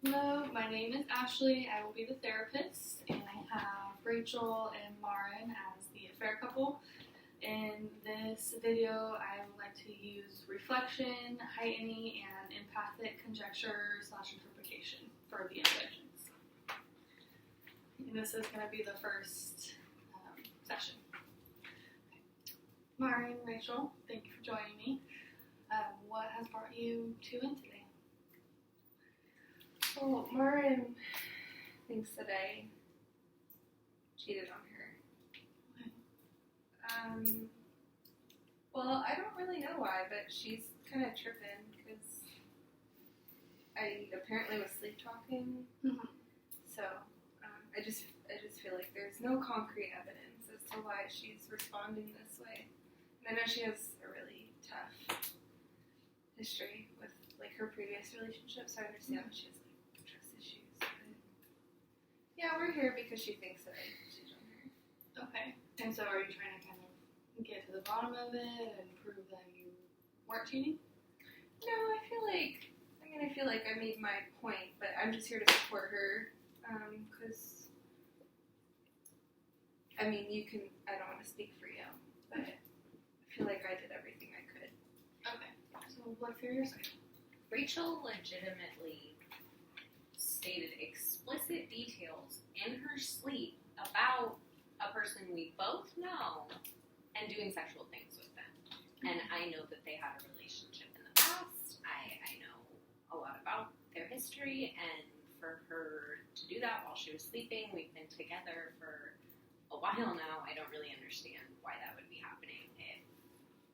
Hello, my name is Ashley. I will be the therapist, and I have Rachel and Marin as the affair couple. In this video, I would like to use reflection, heightening, and empathic conjecture/interpretation for the interventions. And this is going to be the first session. Marin, Rachel, thank you for joining me. What has brought you two in today? Well, Marin thinks that I cheated on her. Well, I don't really know why, but she's kind of tripping because I apparently was sleep talking. Mm-hmm. So I just feel like there's no concrete evidence as to why she's responding this way. And I know she has a really tough history with like her previous relationship, so I understand that she has like trust issues. But yeah, we're here because she thinks that I cheated on her. Okay. And so are you trying to kind of get to the bottom of it and prove that you weren't cheating? No, I feel like I made my point, but I'm just here to support her, because, I mean, I don't want to speak for you, but I feel like I did everything I could. Okay. So what's your side? Rachel legitimately stated explicit details in her sleep about a person we both know and doing sexual things with them. And I know that they had a relationship in the past. I know a lot about their history, and for her to do that while she was sleeping, we've been together for a while now. I don't really understand why that would be happening if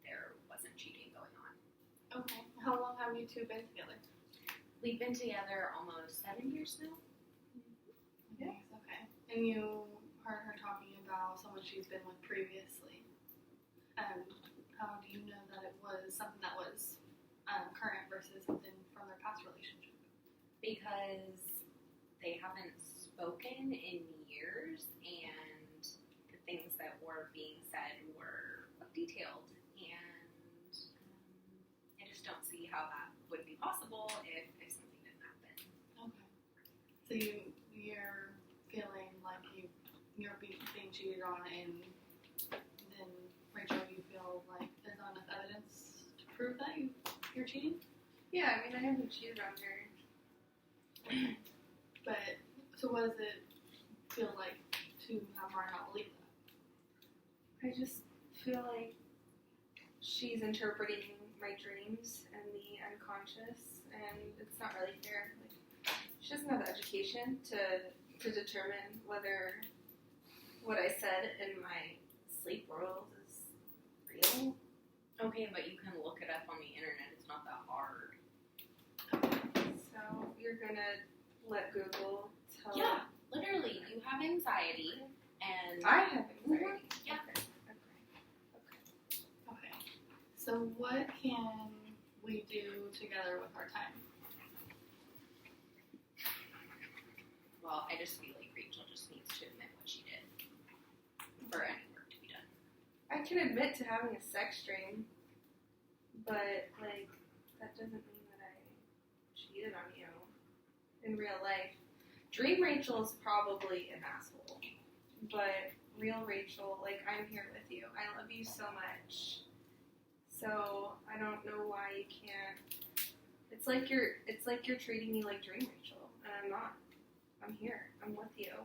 there wasn't cheating going on. Okay. How long have you two been together? We've been together almost 7 years now. Yes, okay. And you heard her talking about someone she's been with previously. How do you know that it was something that was current versus something from their past relationship? Because they haven't spoken in years, and the things that were being said were detailed, and I just don't see how that would be possible if something didn't happen. Okay. So you're feeling like you're being cheated on, and then Rachel, you feel like there's not enough evidence to prove that you're cheating? Yeah, I mean, I haven't cheated on her. But, so what does it feel like to have Mara not believe that? I just feel like she's interpreting my dreams and the unconscious, and it's not really fair. Like, she doesn't have the education to determine whether what I said in my sleep world is real. Okay, but you can look it up on the internet. It's not that hard. So you're gonna let Google tell? Yeah, literally. You have anxiety, and I have anxiety. Yeah. Okay. So what can we do together with our time? Well, I just feel like Rachel just needs to admit what she did for any work to be done. I can admit to having a sex dream, but like that doesn't mean that I cheated on you in real life. Dream Rachel's probably an asshole, but real Rachel, like, I'm here with you. I love you so much. So I don't know why you can't. It's like you're treating me like Dream Rachel, and I'm not. I'm here. I'm with you.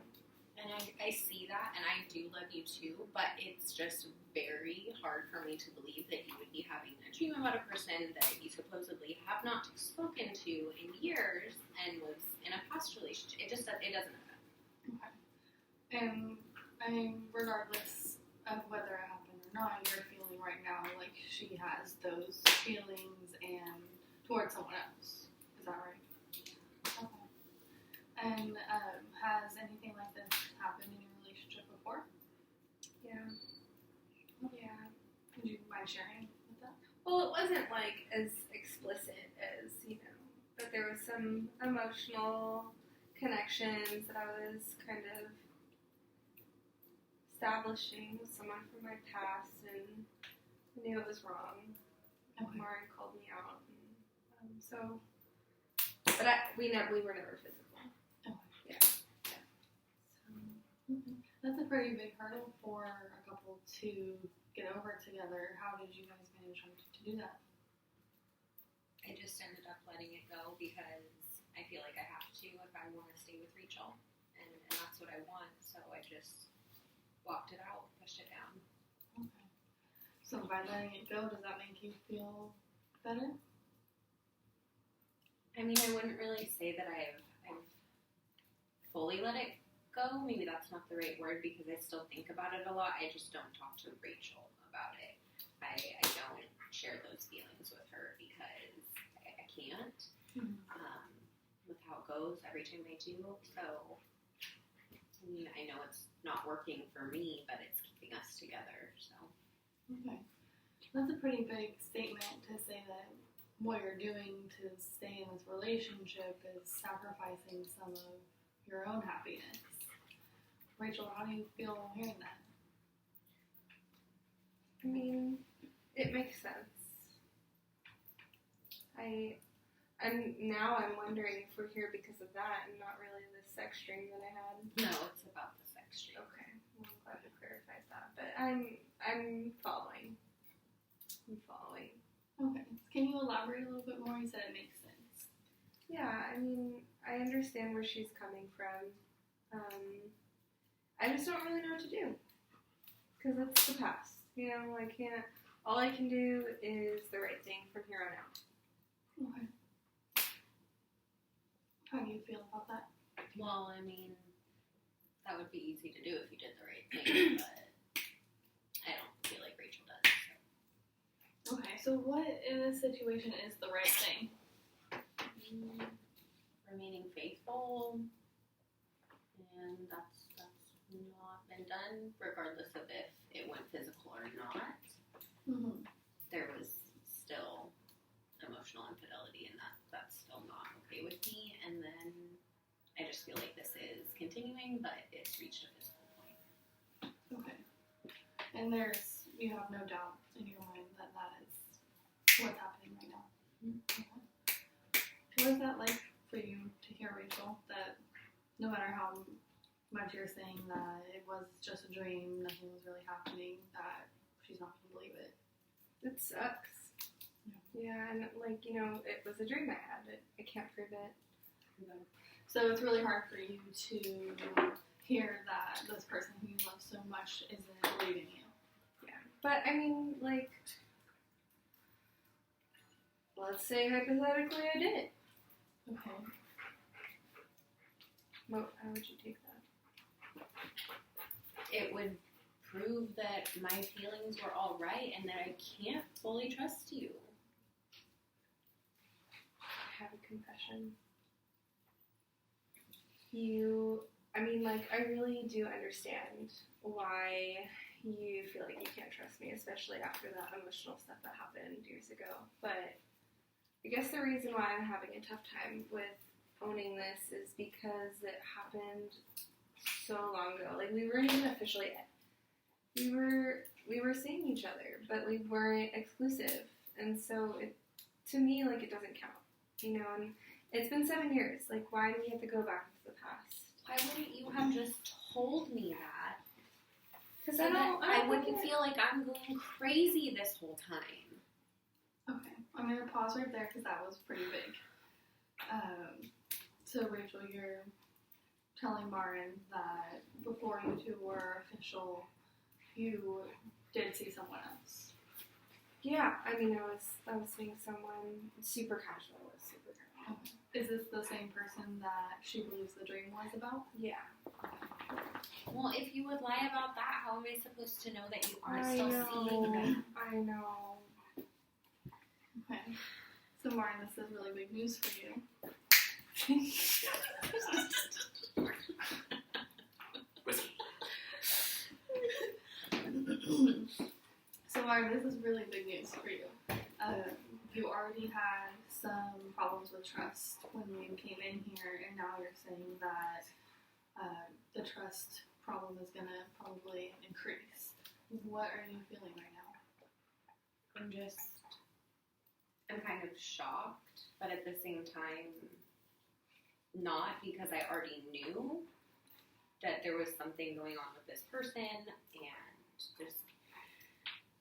And I see that, and I do love you too, but it's just very hard for me to believe that you would be having a dream about a person that you supposedly have not spoken to in years and was in a past relationship. It doesn't happen. Okay. And I mean, regardless of whether it happened or not, you're feeling right now like she has those feelings and towards someone else. Is that right? Okay. And has anything like this happened in your relationship before? Yeah. Yeah. Would you mind sharing with that? Well, it wasn't like as explicit as, but there was some emotional connections that I was kind of establishing with someone from my past, and I knew it was wrong. Okay. Marin called me out, and so But we were never physical. Oh. Yeah. That's a pretty big hurdle for a couple to get over together. How did you guys manage to do that? I just ended up letting it go because I feel like I have to if I want to stay with Rachel, and that's what I want. So I just walked it out, pushed it down. Okay. So by letting it go, does that make you feel better? I mean, I wouldn't really say that I've fully let it go. Maybe that's not the right word because I still think about it a lot. I just don't talk to Rachel about it. I don't share those feelings with her because I can't. With how it goes every time I do. So, I mean, I know it's not working for me, but it's keeping us together. So. Okay. That's a pretty big statement to say that what you're doing to stay in this relationship is sacrificing some of your own happiness. Rachel, how do you feel hearing that? I mean, it makes sense. I'm wondering if we're here because of that and not really the sex dream that I had. No, it's about the sex dream. Okay, well, I'm glad you clarified that. But I'm following. Okay. Can you elaborate a little bit more? You said it makes sense. Yeah, I mean, I understand where she's coming from. I just don't really know what to do. Because it's the past. You know, all I can do is the right thing from here on out. Okay. How do you feel about that? Well, I mean, that would be easy to do if you did the right thing, but I don't feel like Rachel does. So. Okay, so what in this situation is the right thing? Remaining faithful, and that's not been done, regardless of if it went physical or not. Mm-hmm. There was still emotional infidelity, and that's still not okay with me. And then I just feel like this is continuing, but it's reached a physical point. Okay. And you have no doubt in your mind that is what's happening right now. Okay. What is that like for you to hear, Rachel, that no matter how much you're saying that it was just a dream, nothing was really happening, that she's not going to believe it? It sucks. Yeah, and it was a dream I had. I can't prove it. Okay. So it's really hard for you to hear that this person who you love so much isn't believing you. Yeah. But, I mean, let's say hypothetically I did. Okay. Well, how would you take that? It would prove that my feelings were all right and that I can't fully trust you. I have a confession. I really do understand why you feel like you can't trust me, especially after that emotional stuff that happened years ago. But I guess the reason why I'm having a tough time with owning this is because it happened so long ago. We weren't even officially, we were seeing each other, but we weren't exclusive. And so to me, it doesn't count, and it's been 7 years. Why do we have to go back into the past? Why wouldn't you have just told me that? Because so I wouldn't feel like I'm going crazy this whole time. Okay, I'm going to pause right there because that was pretty big. So Rachel, you're telling Marin that before you two were official, you did see someone else. Yeah, I was seeing someone super casual. Okay. Is this the same person that she believes the dream was about? Yeah. Well, if you would lie about that, how am I supposed to know that you are I still know. seeing them? I know. Okay. So, Marin, this is really big news for you. So, Marin, this is really big news for you. You already had some problems with trust when you came in here, and now you're saying that the trust problem is going to probably increase. What are you feeling right now? I'm kind of shocked, but at the same time, not because I already knew that there was something going on with this person, and just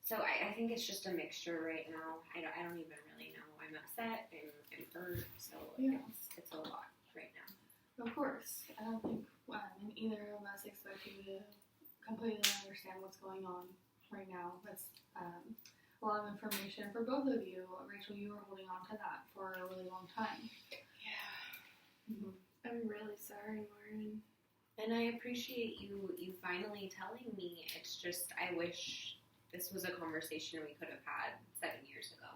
so I think it's just a mixture right now. I don't even really know. I'm upset and I'm hurt, so it's a lot right now. Of course, I don't think either of us expect you to completely understand what's going on right now. That's a lot of information for both of you. Rachel, you were holding on to that for a really long time. Yeah. Mm-hmm. I'm really sorry, Lauren. And I appreciate you finally telling me. It's just, I wish this was a conversation we could have had 7 years ago.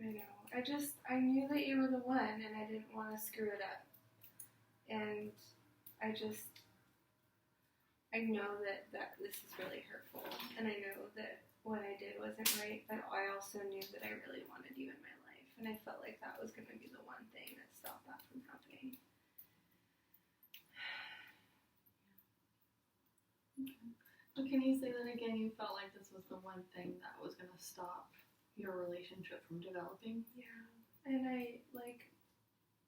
I know. I knew that you were the one, and I didn't want to screw it up. And I know that this is really hurtful, and I know that what I did wasn't right, but I also knew that I really wanted you in my life, and I felt like that was going to be the one thing that stopped that from happening. Okay. But can you say that again? You felt like this was the one thing that was going to stop your relationship from developing? Yeah. And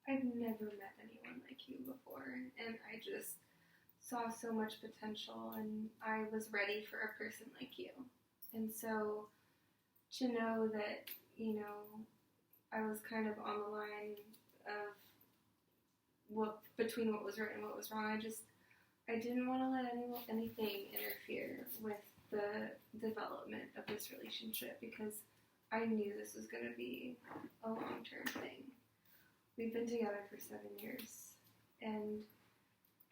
I've never met anyone like you before, and I just saw so much potential, and I was ready for a person like you. And so to know that, I was kind of on the line of between what was right and what was wrong, I didn't want to let anything interfere with the development of this relationship, because I knew this was going to be a long-term thing. We've been together for 7 years, and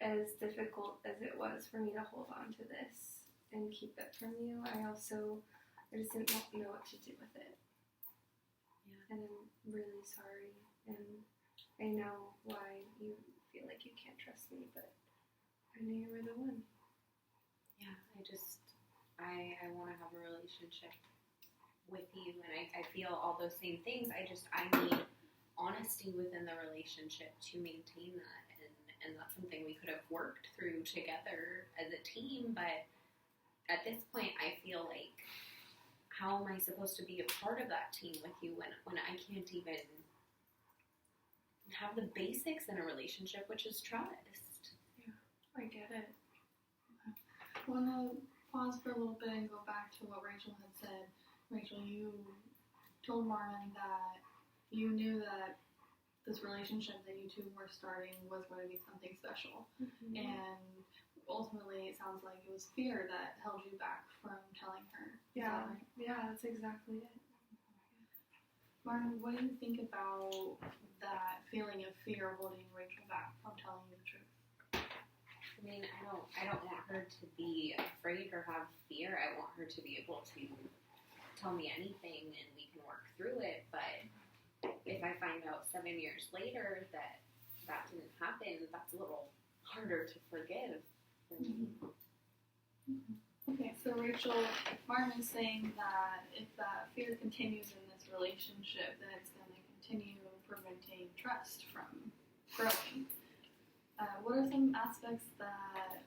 as difficult as it was for me to hold on to this and keep it from you, I just didn't know what to do with it. Yeah. And I'm really sorry, and I know why you feel like you can't trust me, but I knew you were the one. Yeah, I want to have a relationship with you, and I feel all those same things. I need honesty within the relationship to maintain that, and that's something we could have worked through together as a team, but at this point I feel like, how am I supposed to be a part of that team with you when I can't even have the basics in a relationship, which is trust? Yeah, I get it. Okay. I want to pause for a little bit and go back to what Rachel had said. Rachel, you told Marlon that you knew that this relationship that you two were starting was going to be something special. Mm-hmm. And ultimately, it sounds like it was fear that held you back from telling her. Yeah, right? Yeah, that's exactly it. Marlon, what do you think about that feeling of fear holding Rachel back from telling you the truth? I mean, I don't want her to be afraid or have fear. I want her to be able to tell me anything and we can work through it, but if I find out 7 years later that didn't happen, that's a little harder to forgive for me. Mm-hmm. Okay, so Rachel, Martin is saying that if that fear continues in this relationship, then it's going to continue preventing trust from growing. What are some aspects that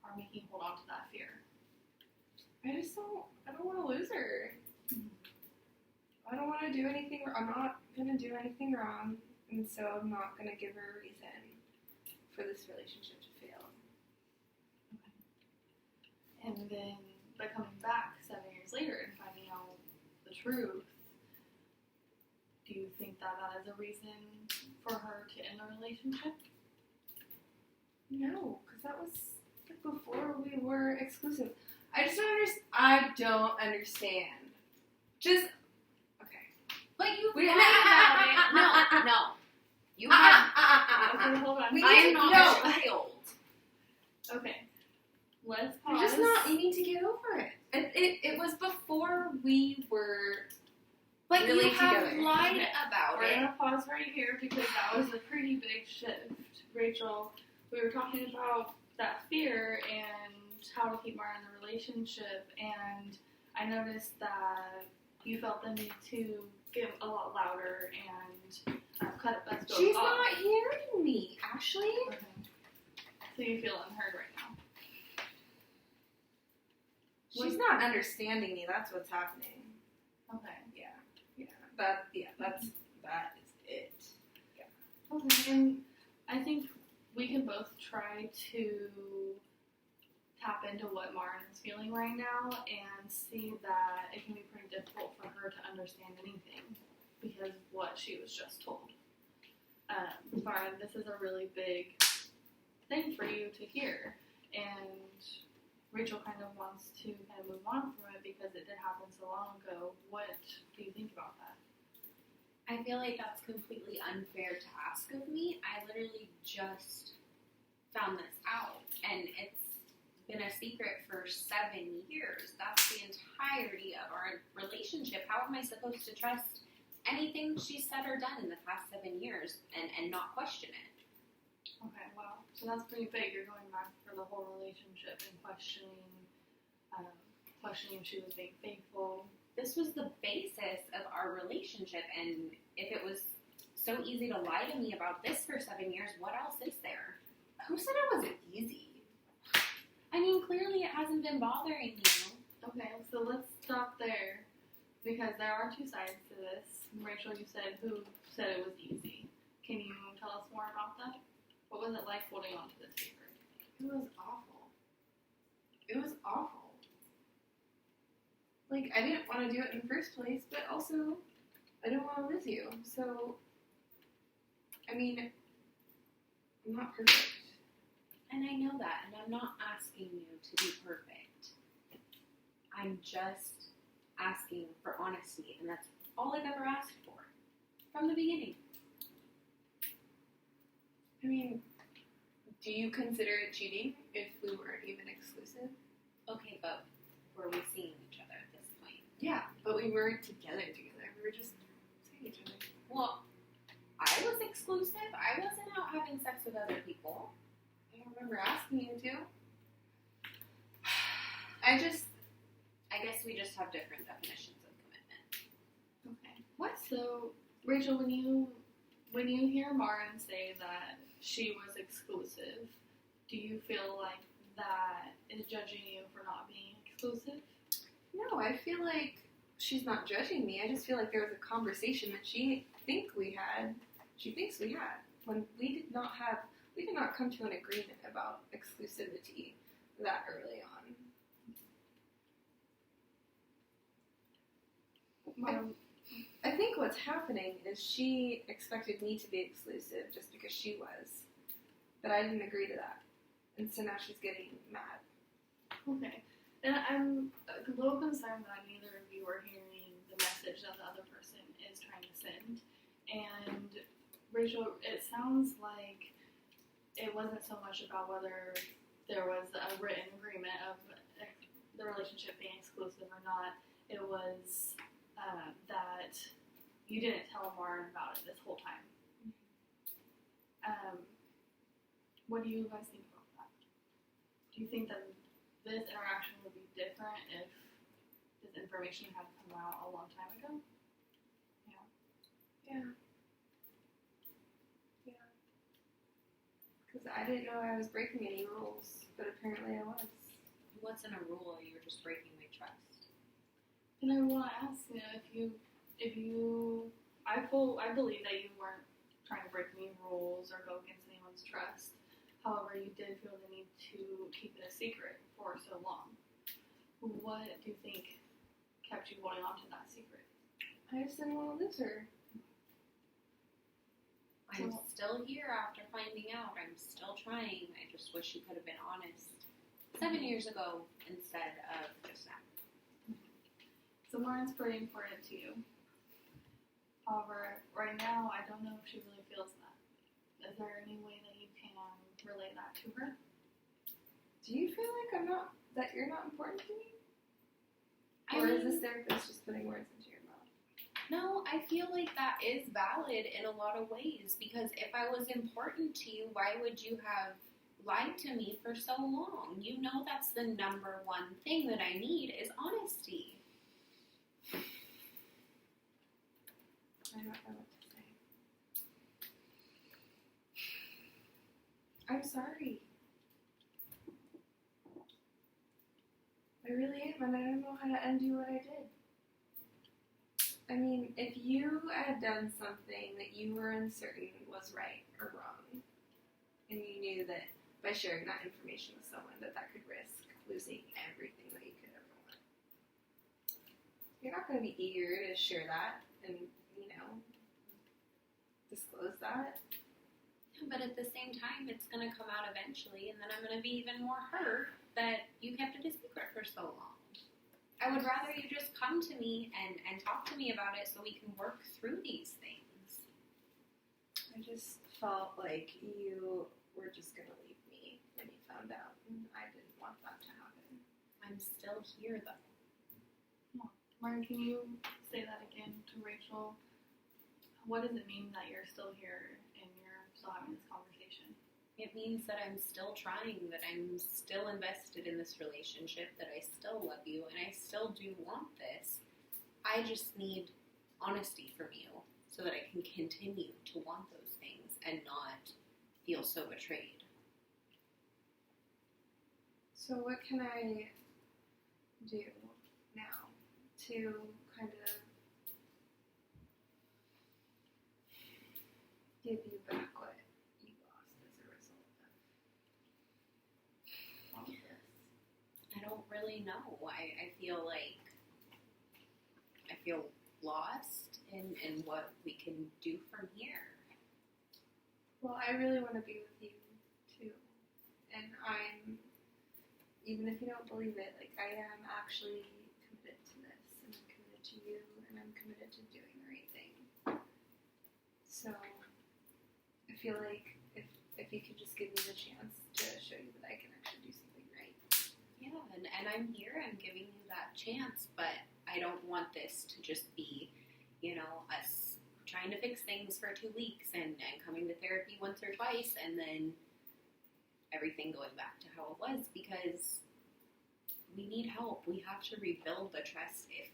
are making you hold on to that fear? I don't want to lose her. Mm-hmm. I don't want to do anything. I'm not going to do anything wrong, and so I'm not going to give her a reason for this relationship to fail. Okay. And then by coming back 7 years later and finding out the truth, do you think that is a reason for her to end the relationship? No, because that was before we were exclusive. I don't understand. Just. But you we have it. No. You have. Okay, hold on. I am not a child. Okay. Let's pause. You're just not. You need to get over it. It was before we were. But really you have together. lied about We're it. gonna pause right here because that was a pretty big shift. Rachel, we were talking about that fear and how to keep Mara in the relationship, and I noticed that you felt the need to get a lot louder and cut us both She's off. not hearing me, Ashley. Okay. So you feel unheard right now. She's not understanding me. That's what's happening. Okay. That is it. Yeah. Okay. And I think we can both try to tap into what Maren is feeling right now and see that it can be pretty difficult for her to understand anything because of what she was just told. Maren, this is a really big thing for you to hear, and Rachel kind of wants to kind of move on from it because it did happen so long ago. What do you think about that? I feel like that's completely unfair to ask of me. I literally just found this out, and it's been a secret for 7 years. That's the entirety of our relationship. How am I supposed to trust anything she's said or done in the past 7 years and not question it? Okay, wow. So that's pretty big. You're going back for the whole relationship and questioning if she was being faithful. This was the basis of our relationship, and if it was so easy to lie to me about this for 7 years, what else is there? Who said it was easy? I mean, clearly it hasn't been bothering you. Okay, so let's stop there because there are two sides to this. Rachel, you said who said it was easy. Can you tell us more about that? What was it like holding on to this secret? It was awful. It was awful. Like, I didn't want to do it in the first place, but also, I didn't want to lose you. So, I mean, I'm not perfect. And I know that, and I'm not asking you to be perfect. I'm just asking for honesty, and that's all I've ever asked for from the beginning. I mean, do you consider it cheating if we weren't even exclusive? Okay, but were we seeing each other at this point? Yeah, but we weren't together. We were just seeing each other. Well, I was exclusive. I wasn't out having sex with other people. I don't remember asking you to. I guess we just have different definitions of commitment. Okay. What? So, Rachel, when you hear Maren say that she was exclusive, do you feel like that is judging you for not being exclusive? No, I feel like she's not judging me. I just feel like there was a conversation that she thinks we had, when we did not come to an agreement about exclusivity that early on. I think what's happening is she expected me to be exclusive just because she was, but I didn't agree to that, and so now she's getting mad. Okay. And I'm a little concerned that neither of you are hearing the message that the other person is trying to send. And Rachel, it sounds like it wasn't so much about whether there was a written agreement of the relationship being exclusive or not. It was that you didn't tell Maren about it this whole time. What do you guys think about that? Do you think that this interaction would be different if this information had come out a long time ago? Yeah. Because I didn't know I was breaking any rules, but apparently I was. It wasn't a rule, you were just breaking my trust. And I want to ask, I believe that you weren't trying to break any rules or go against anyone's trust. However, you did feel the need to keep it a secret for so long. What do you think kept you holding on to that secret? I just didn't want to lose her. I'm still here after finding out. I'm still trying. I just wish you could have been honest 7 years ago instead of just now. So Maren's pretty important to you. However, right now, I don't know if she really feels that. Is there any way that you can relay that to her? Do you feel like that you're not important to me? I Or mean, is this therapist just putting words into your mouth? no, I feel like that is valid in a lot of ways, because if I was important to you, why would you have lied to me for so long? You know that's the number one thing that I need is honesty. I don't know what to say. I'm sorry. I really am, and I don't know how to undo what I did. I mean, if you had done something that you were uncertain was right or wrong, and you knew that by sharing that information with someone that could risk losing everything that you could ever want. You're not going to be eager to share that and, disclose that. But at the same time, it's going to come out eventually, and then I'm going to be even more hurt that you kept it a secret for so long. I would rather you just come to me and talk to me about it so we can work through these things. I just felt like you were just going to leave me when you found out, and I didn't want that to happen. I'm still here, though. Lauren, can you say that again to Rachel? What does it mean that you're still here and you're still having this conversation? It means that I'm still trying, that I'm still invested in this relationship, that I still love you, and I still do want this. I just need honesty from you so that I can continue to want those things and not feel so betrayed. So what can I do now to kind of give you back what you lost as a result of all of this? I don't really know. I feel like I feel lost in what we can do from here. Well, I really want to be with you too, and even if you don't believe it, like I am actually committed to this, and I'm committed to you, and I'm committed to doing the right thing. So I feel like if you could just give me the chance to show you that I can actually do something right. Yeah, and I'm here, I'm giving you that chance, but I don't want this to just be, us trying to fix things for 2 weeks and coming to therapy once or twice and then everything going back to how it was, because we need help. We have to rebuild the trust if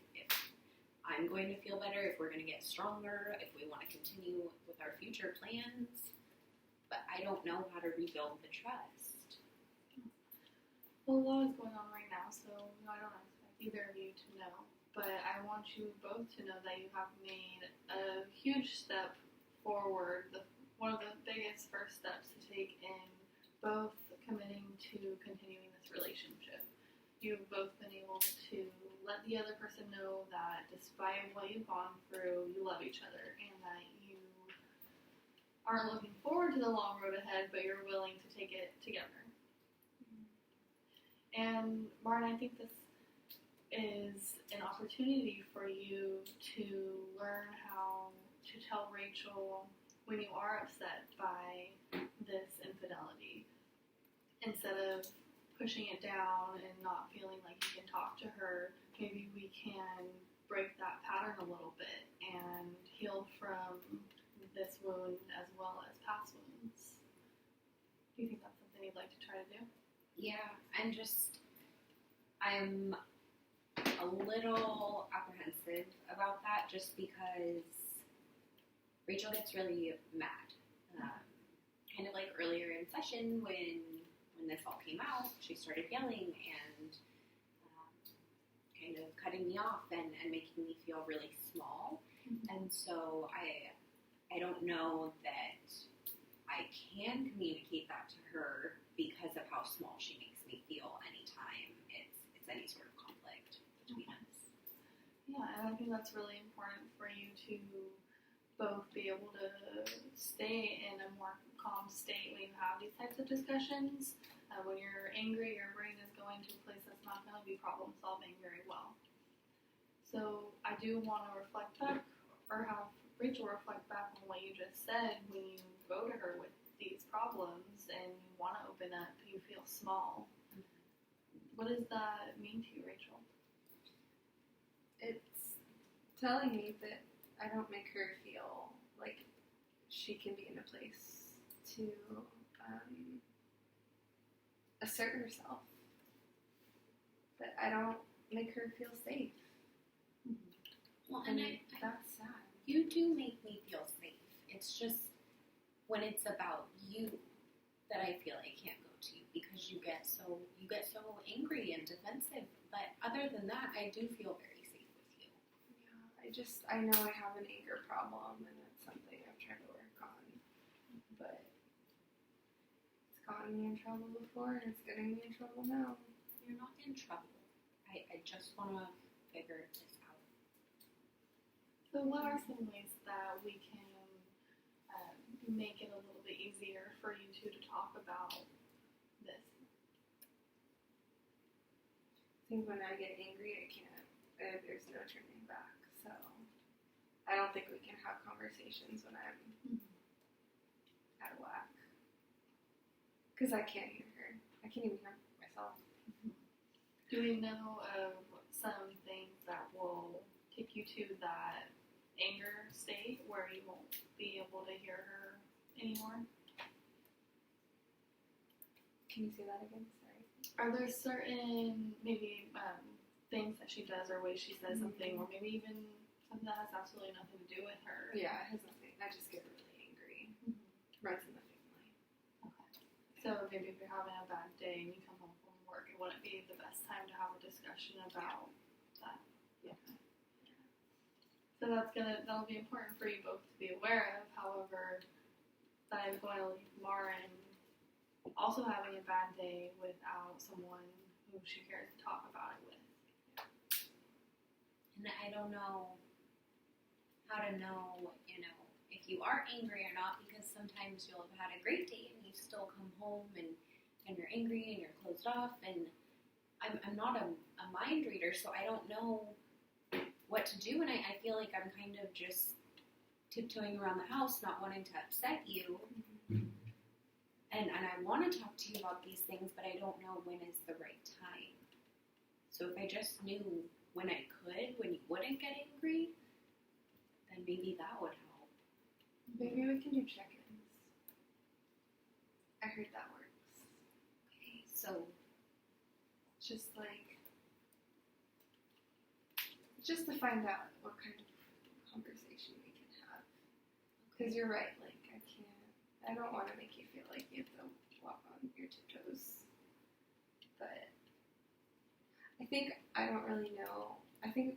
I'm going to feel better, if we're going to get stronger, if we want to continue with our future plans. But I don't know how to rebuild the trust. Well, a lot is going on right now, so I don't expect either of you to know. But I want you both to know that you have made a huge step forward, one of the biggest first steps to take in both committing to continuing this relationship. You've both been able to let the other person know that despite what you've gone through, you love each other and that you aren't looking forward to the long road ahead, but you're willing to take it together. And Martin, I think this is an opportunity for you to learn how to tell Rachel when you are upset by this infidelity. Instead of pushing it down and not feeling like you can talk to her, maybe we can break that pattern a little bit and heal from this wound as well as past wounds. Do you think that's something you'd like to try to do? Yeah, I'm a little apprehensive about that just because Rachel gets really mad. Kind of like earlier in session when this all came out, she started yelling and kind of cutting me off and making me feel really small. Mm-hmm. And so I don't know that I can communicate that to her because of how small she makes me feel anytime it's any sort of conflict between us. Yeah, and I think that's really important for you to both be able to stay in a more calm state when you have these types of discussions. When you're angry, your brain is going to a place that's not going to be problem solving very well. So I do want to reflect back, or have Rachel reflect back on what you just said. When you go to her with these problems and you want to open up, you feel small. What does that mean to you, Rachel? It's telling me that I don't make her feel like she can be in a place to assert herself. That I don't make her feel safe. Mm-hmm. Well, and that's sad. You do make me feel safe. It's just when it's about you that I feel I can't go to you because you get so angry and defensive. But other than that, I do feel very safe with you. Yeah, I know I have an anger problem, and it's something I'm trying to work on. But gotten me in trouble before, and it's getting me in trouble now. You're not in trouble. I just want to figure this out. So what are some ways that we can make it a little bit easier for you two to talk about this? I think when I get angry, I can't. There's no turning back. So I don't think we can have conversations when I'm out of whack. Because I can't hear her. I can't even hear myself. Do we know of some things that will take you to that anger state where you won't be able to hear her anymore? Can you say that again? Sorry. Are there certain maybe things that she does or ways she says something, or maybe even something that has absolutely nothing to do with her? Yeah, it has nothing. I just get really angry. Runs in the family. Okay. So maybe if you're having a bad day and you come home from work, it wouldn't be the best time to have a discussion about that. Yeah. So that'll be important for you both to be aware of. However, that is going to leave Marin also having a bad day without someone who she cares to talk about it with. And I don't know how to know, if you are angry or not, because sometimes you'll have had a great day and you still come home and you're angry and you're closed off, and I'm not a mind reader, so I don't know what to do, and I feel like I'm kind of just tiptoeing around the house, not wanting to upset you, and I want to talk to you about these things, but I don't know when is the right time. So if I just knew when I could, when you wouldn't get angry, then maybe that would help. Maybe we can do check-ins. I heard that works. Okay, so Just to find out what kind of conversation we can have. Because you're right, I don't want to make you feel like you have to walk on your tiptoes. But I think I don't really know. I think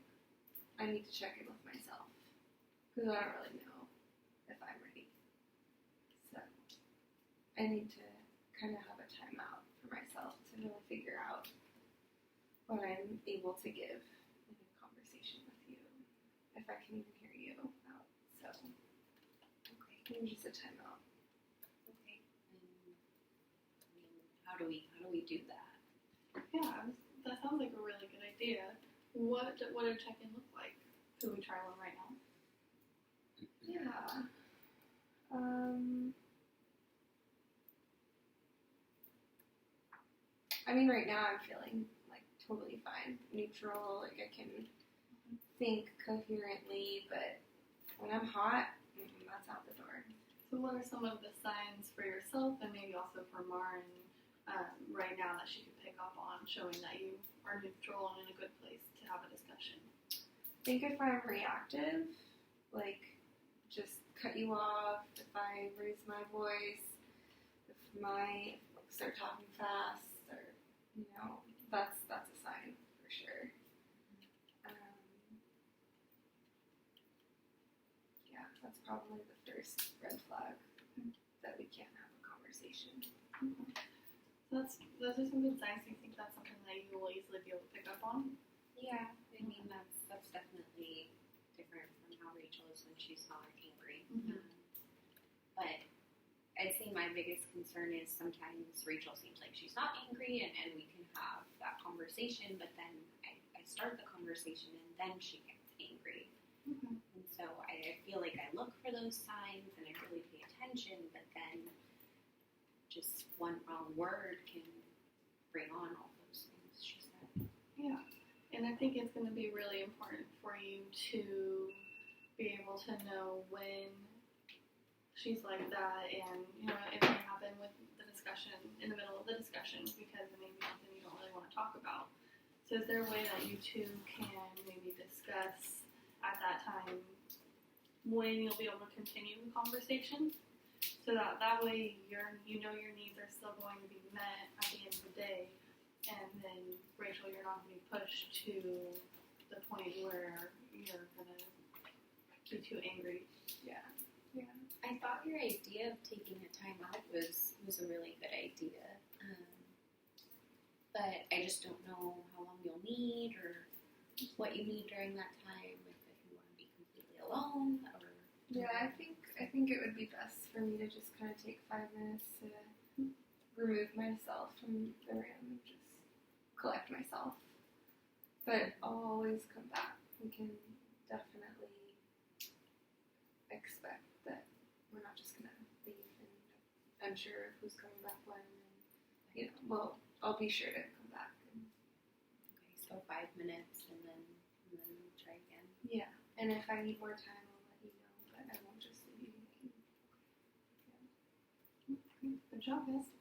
I need to check in with myself. Because I don't really know if I'm ready. So I need to kind of have a timeout for myself to really figure out what I'm able to give in a conversation with you. If I can even hear you out. So, okay, maybe just a timeout. okay. How do we do that? Yeah, that sounds like a really good idea. What a check-in look like? Could we try one right now? Yeah. I mean, right now I'm feeling totally fine, neutral. I can think coherently, but when I'm hot, that's out the door. So what are some of the signs for yourself and maybe also for Marin right now that she could pick up on, showing that you are neutral and in a good place to have a discussion? I think if I'm reactive, just cut you off, if I raise my voice, if I start talking fast, or, that's a sign for sure. Yeah, that's probably the first red flag that we can't have a conversation. Okay. So those are some good signs. Do you think that's something that you will easily be able to pick up on? Yeah, I mean that's definitely different from how Rachel is when she's not angry. But I'd say my biggest concern is sometimes Rachel seems like she's not angry and we can have that conversation, but then I start the conversation and then she gets angry. And so I feel like I look for those signs and I really pay attention, but then just one wrong word can bring on all those things she said. Yeah, and I think it's going to be really important for you to be able to know when she's like that, and it may happen with the discussion, in the middle of the discussion, because it may be something you don't really want to talk about. So is there a way that you two can maybe discuss at that time when you'll be able to continue the conversation, so that way your needs are still going to be met at the end of the day, and then Rachel, you're not going to be pushed to the point where you're going to be too angry. Yeah. I thought your idea of taking a time out was a really good idea. But I just don't know how long you'll need or what you need during that time. If you want to be completely alone or. Yeah, I think it would be best for me to just kind of take 5 minutes to remove myself from the room and just collect myself. But I'll always come back. We can definitely expect that we're not just gonna leave and unsure of who's coming back when. And, well, I'll be sure to come back. Okay, so 5 minutes and then try again. Yeah, and if I need more time, I'll let you know. But I won't just leave you hanging. Yeah. Good job, guys.